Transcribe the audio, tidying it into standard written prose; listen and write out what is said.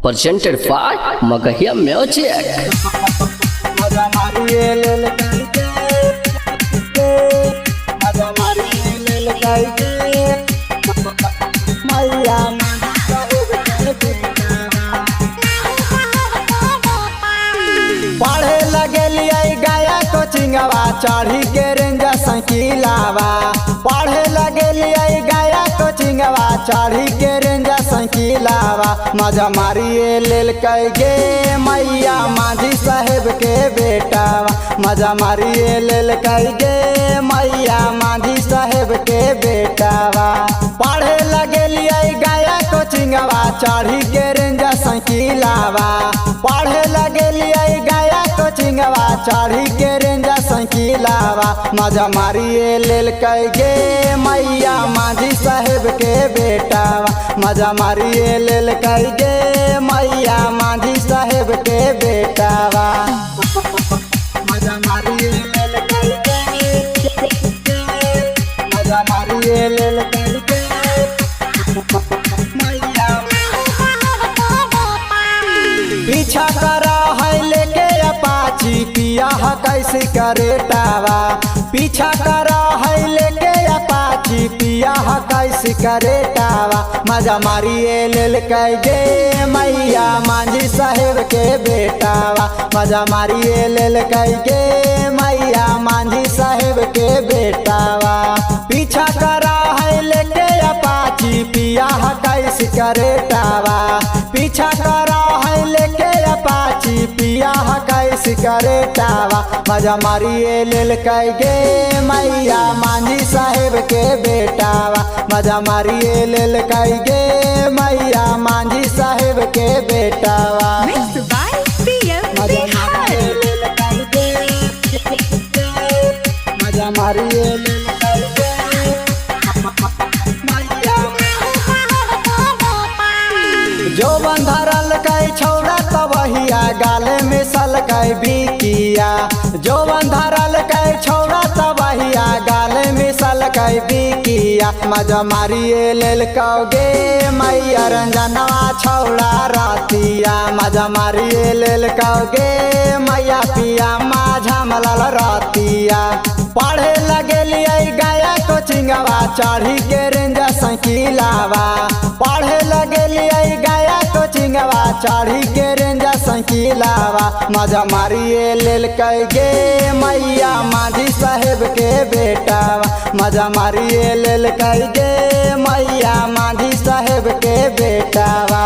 presented by Magahia Music. पढ़े लगलिए गाया कोचिंगवा चढ़ी के रेंज संकीलावा। पढ़े लगलिए गाया कोचिंगवा चढ़ी के रेंज संकीलावा। मजा मारिए लेल गे मैया माझी साहेब के बेटावा। मजा मारिए लेल गे मैया माझी साहेब के बेटावा। पढ़े लगलिए गाया कोचिंगवा चढ़ी के रेंज संकीलावा। पढ़े लगलिए गाया कोचिंगवा चढ़ी के रेंज संकीलावा। मजा मारिए लेल गे मैया माझी साहेब के बेटावा। मजा मारिए लेल गे मैया माझी साहेब के बेटावा। मजा मारिए लेल मजा मारिए लेल पीछा करा है लेके अपाची पिया कैसे करे टावा। पीछा करा है लेके अपाची पिया कैसे करे टावा। मजा मारिए लेल गे मैया माझी साहेब के बेटावा। मजा मारिए लेल गे मैया माझी साहेब के बेटावा। पीछा करा है लेके अपाची पिया कैसे करे टावा। पीछा करा है लेके अपाची पिया कैसे करे टावा। मजा मारिए लेल गे मैया माझी साहेब के बेटावा। मजा मारिए लेल गे मैया माझी साहेब के बेटावा। Mixed by PM मजा मारिए Bihar. लेल मजा मारिए लेल जो बंधरल कई छौड़ा तबहिया गाले में सल कई बिकिया। जो बंधरल कई छौड़ा तबहिया गाले में सल कई बिकिया। मजा मारिए लेल गे मैया रंजनवा छौड़ा रातिया। मजा मारिए लेल गे मैया पिया माझा मलल रातिया। पढ़े लगलिए गाया कोचिंगवा चढ़ी के रेंज संकीलावा। पढ़े लगलिए गाया कोचिंगवा चढ़ी के रेंज संकीलावा। मजा मारिए लेल गे मैया माझी साहेब के बेटावा। मजा मारिए लेल गे मैया माझी साहेब के बेटावा।